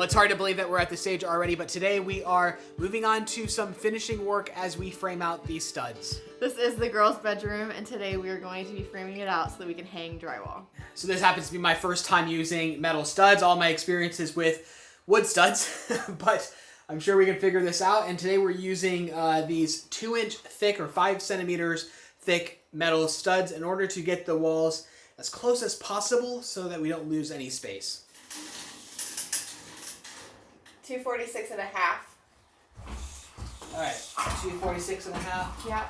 Well, it's hard to believe that we're at this stage already, but today we are moving on to some finishing work as we frame out these studs. This is the girls' bedroom, and today we are going to be framing it out so that we can hang drywall. So this happens to be my first time using metal studs. All my experiences with wood studs, but I'm sure we can figure this out. And today we're using these 2-inch thick or 5 centimeters thick metal studs in order to get the walls as close as possible so that we don't lose any space. 246 and a half. All right, 246 and a half. Yeah.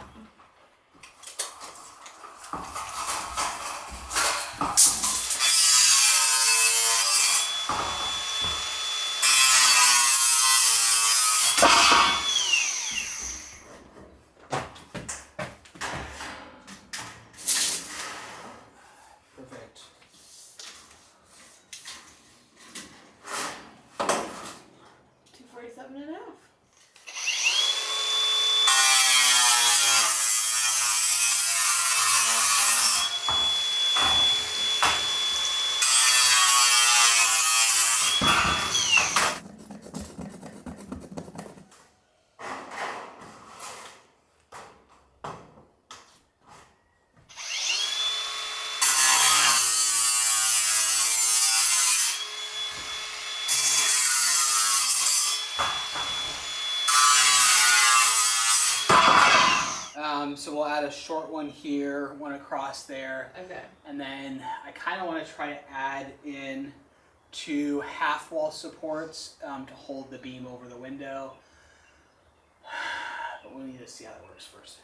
Perfect. $247 and a half. So we'll add a short one here, one across there. Okay. And then I kind of want to try to add in 2 half wall supports to hold the beam over the window. But we need to see how that works first.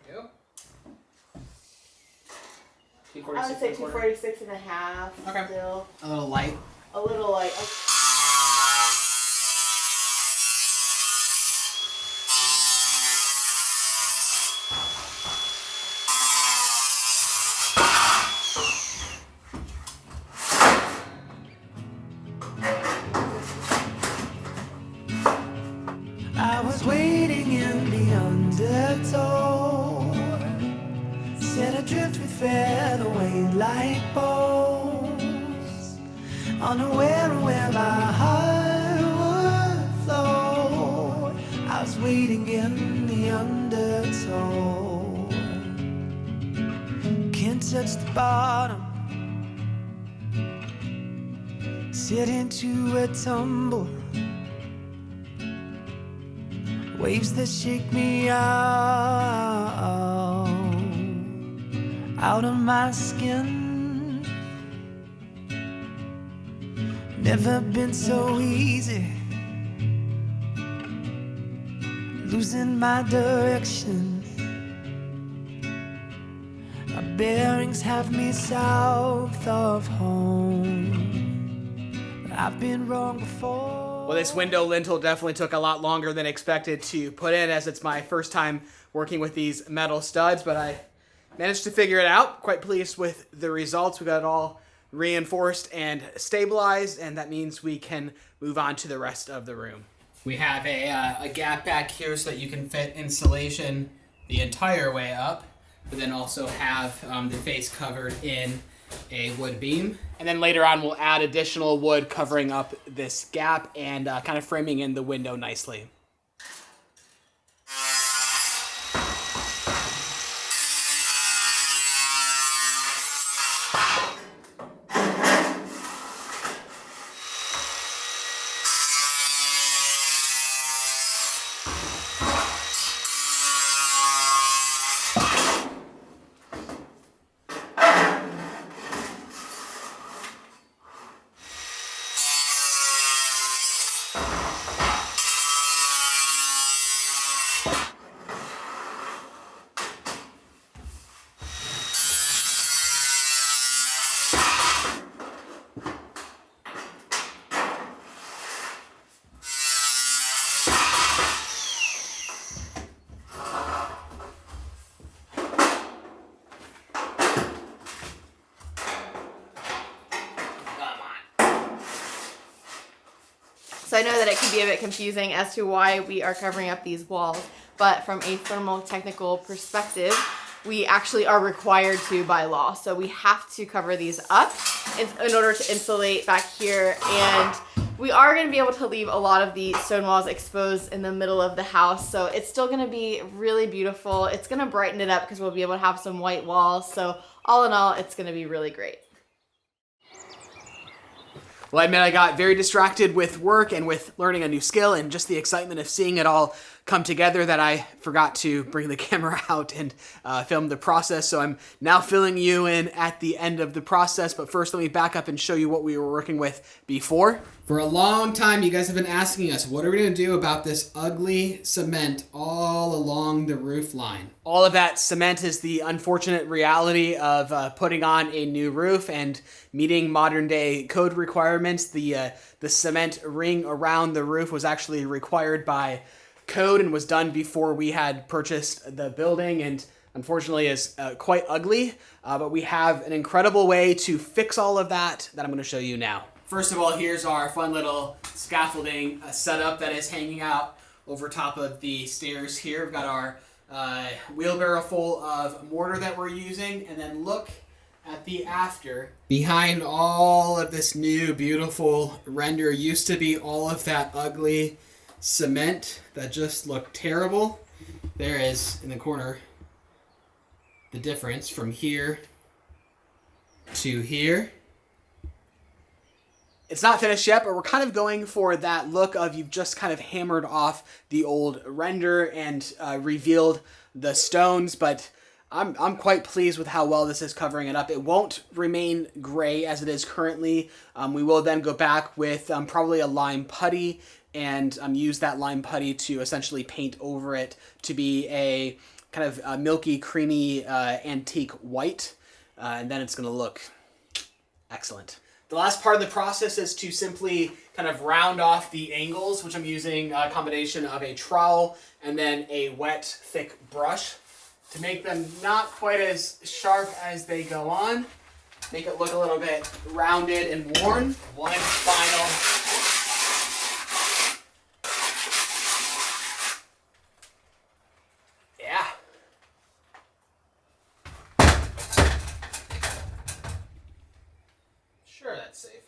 There we go. I would say 246 and a half. Okay. Still. A little light. A little like. I was waiting in the undertow, set adrift with featherweight like bows, unaware of where my heart would flow. I was waiting in the undertow, can't touch the bottom, sit into a tumble. Waves that shake me out of my skin. Never been so easy, losing my direction. My bearings have me south of home, but I've been wrong before. Well, this window lintel definitely took a lot longer than expected to put in, as it's my first time working with these metal studs, but I managed to figure it out. Quite pleased with the results. We got it all reinforced and stabilized, and that means we can move on to the rest of the room. We have a gap back here so that you can fit insulation the entire way up, but then also have the face covered in a wood beam. And then later on we'll add additional wood covering up this gap and kind of framing in the window nicely. So I know that it can be a bit confusing as to why we are covering up these walls, but from a thermal technical perspective, we actually are required to by law. So we have to cover these up in order to insulate back here. And we are going to be able to leave a lot of the stone walls exposed in the middle of the house. So it's still going to be really beautiful. It's going to brighten it up because we'll be able to have some white walls. So all in all, it's going to be really great. Well, I admit I got very distracted with work and with learning a new skill and just the excitement of seeing it all come together that I forgot to bring the camera out and film the process. So I'm now filling you in at the end of the process. But first, let me back up and show you what we were working with before. For a long time, you guys have been asking us, what are we going to do about this ugly cement all along the roof line? All of that cement is the unfortunate reality of putting on a new roof and meeting modern day code requirements. The cement ring around the roof was actually required by code and was done before we had purchased the building, and unfortunately is quite ugly, but we have an incredible way to fix all of that I'm going to show you now. First of all, here's our fun little scaffolding setup that is hanging out over top of the stairs here. We've got our wheelbarrow full of mortar that we're using, and then look at the after. Behind all of this new beautiful render used to be all of that ugly cement that just looked terrible. There is, in the corner, the difference from here to here. It's not finished yet, but we're kind of going for that look of you've just kind of hammered off the old render and revealed the stones, but I'm quite pleased with how well this is covering it up. It won't remain gray as it is currently. We will then go back with probably a lime putty and use that lime putty to essentially paint over it to be a kind of milky, creamy, antique white. And then it's going to look excellent. The last part of the process is to simply kind of round off the angles, which I'm using a combination of a trowel and then a wet, thick brush to make them not quite as sharp as they go on. Make it look a little bit rounded and worn. One final that's safe.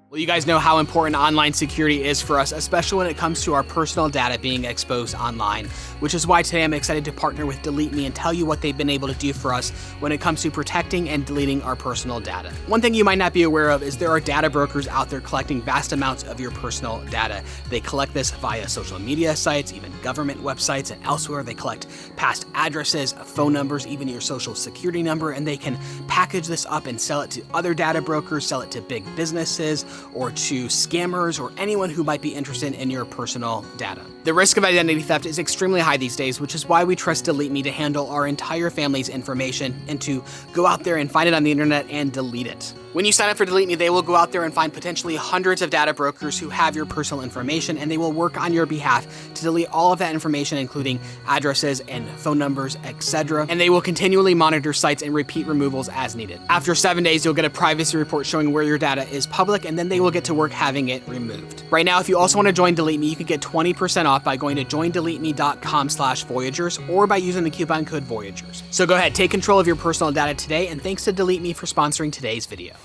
Well, you guys know how important online security is for us, especially when it comes to our personal data being exposed online, which is why today I'm excited to partner with Delete Me and tell you what they've been able to do for us when it comes to protecting and deleting our personal data. One thing you might not be aware of is there are data brokers out there collecting vast amounts of your personal data. They collect this via social media sites, even government websites, and elsewhere. They collect past addresses, phone numbers, even your social security number, and they can package this up and sell it to other data brokers, sell it to big businesses, or to scammers or anyone who might be interested in your personal data. The risk of identity theft is extremely high these days, which is why we trust Delete Me to handle our entire family's information and to go out there and find it on the internet and delete it. When you sign up for Delete Me, they will go out there and find potentially hundreds of data brokers who have your personal information, and they will work on your behalf to delete all of that information, including addresses and phone numbers, etc. And they will continually monitor sites and repeat removals as needed. After 7 days, you'll get a privacy report showing where your data is public, and then they will get to work having it removed. Right now, if you also want to join Delete Me, you can get 20% off by going to joindeleteme.com/Voyagers or by using the coupon code Voyagers. So go ahead, take control of your personal data today, and thanks to Delete Me for sponsoring today's video.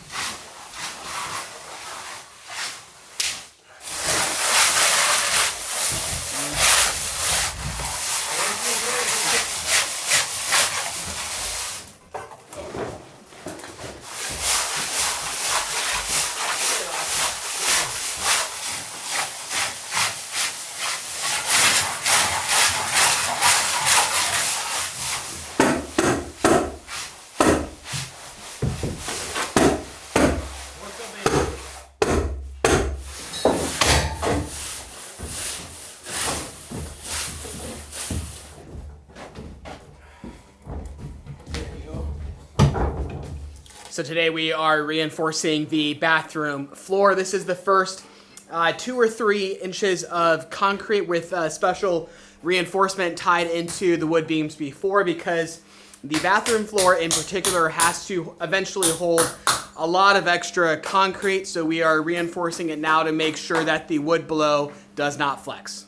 So today we are reinforcing the bathroom floor. This is the first 2 or 3 inches of concrete with special reinforcement tied into the wood beams before, because the bathroom floor in particular has to eventually hold a lot of extra concrete. So we are reinforcing it now to make sure that the wood below does not flex.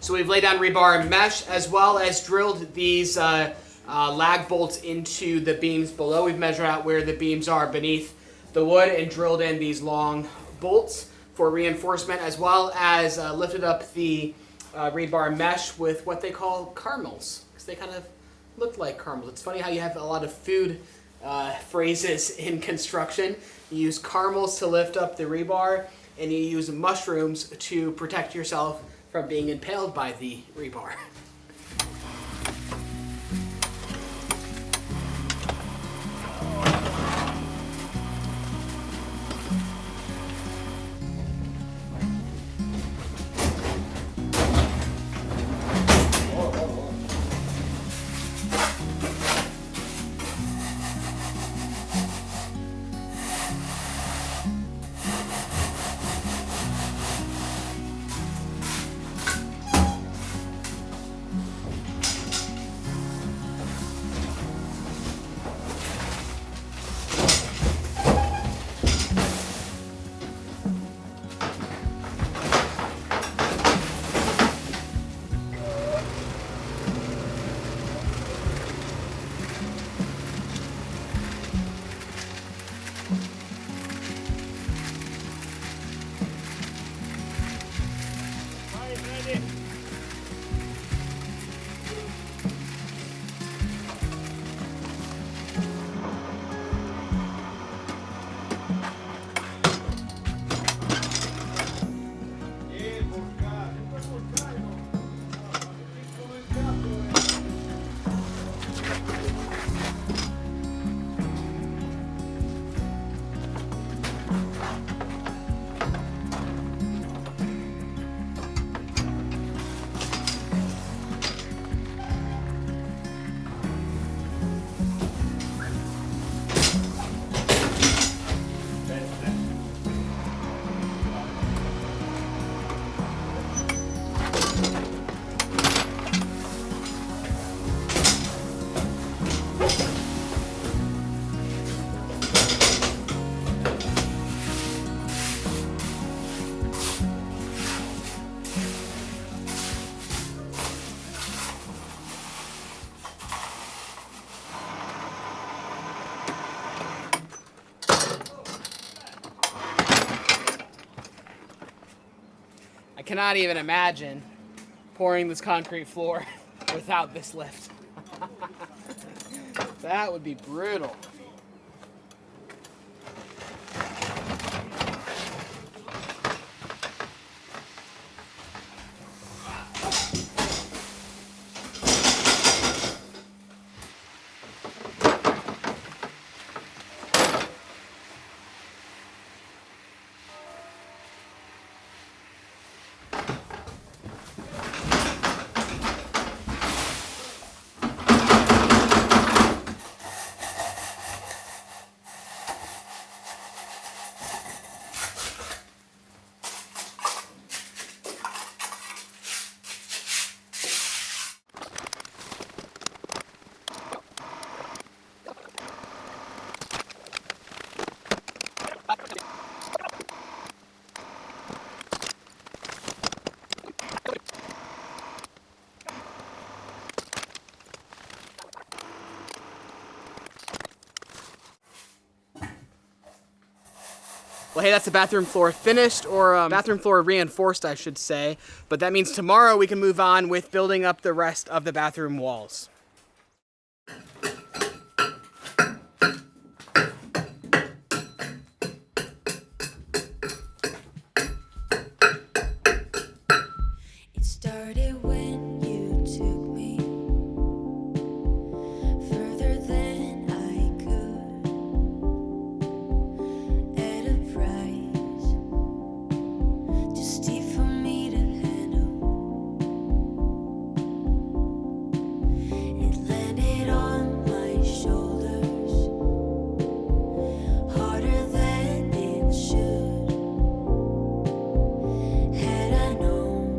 So we've laid down rebar mesh as well as drilled these lag bolts into the beams below. We've measured out where the beams are beneath the wood and drilled in these long bolts for reinforcement, as well as lifted up the rebar mesh with what they call caramels, because they kind of look like caramels. It's funny how you have a lot of food phrases in construction. You use caramels to lift up the rebar, and you use mushrooms to protect yourself from being impaled by the rebar. I cannot even imagine pouring this concrete floor without this lift. That would be brutal. Well, hey, that's the bathroom floor finished, or bathroom floor reinforced, I should say. But that means tomorrow we can move on with building up the rest of the bathroom walls. It started when you took me further than I could, at a price too steep for me to handle. It landed on my shoulders harder than it should. Had I known,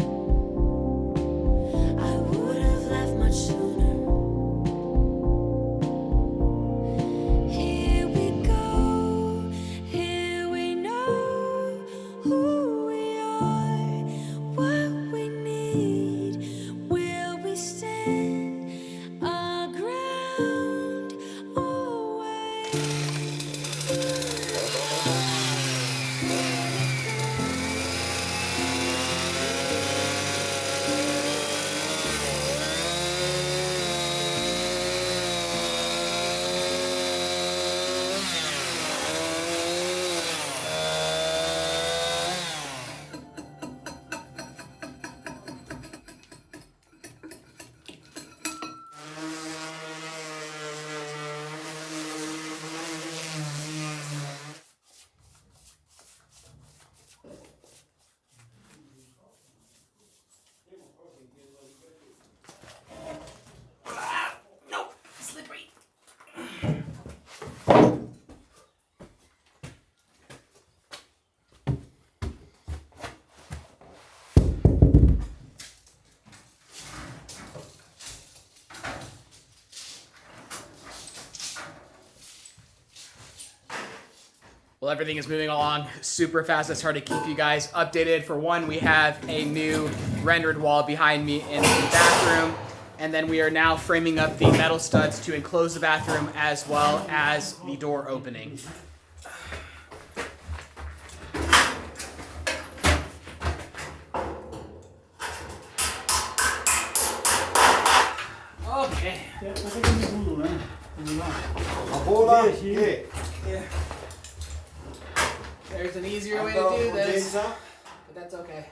I would have left much sooner. Here we go, here we know who we are, what we need. Will we stand our ground always? Well, everything is moving along super fast. It's hard to keep you guys updated. For one, we have a new rendered wall behind me in the bathroom. And then we are now framing up the metal studs to enclose the bathroom as well as the door opening. Okay. There's an easier way to do this, but that's okay.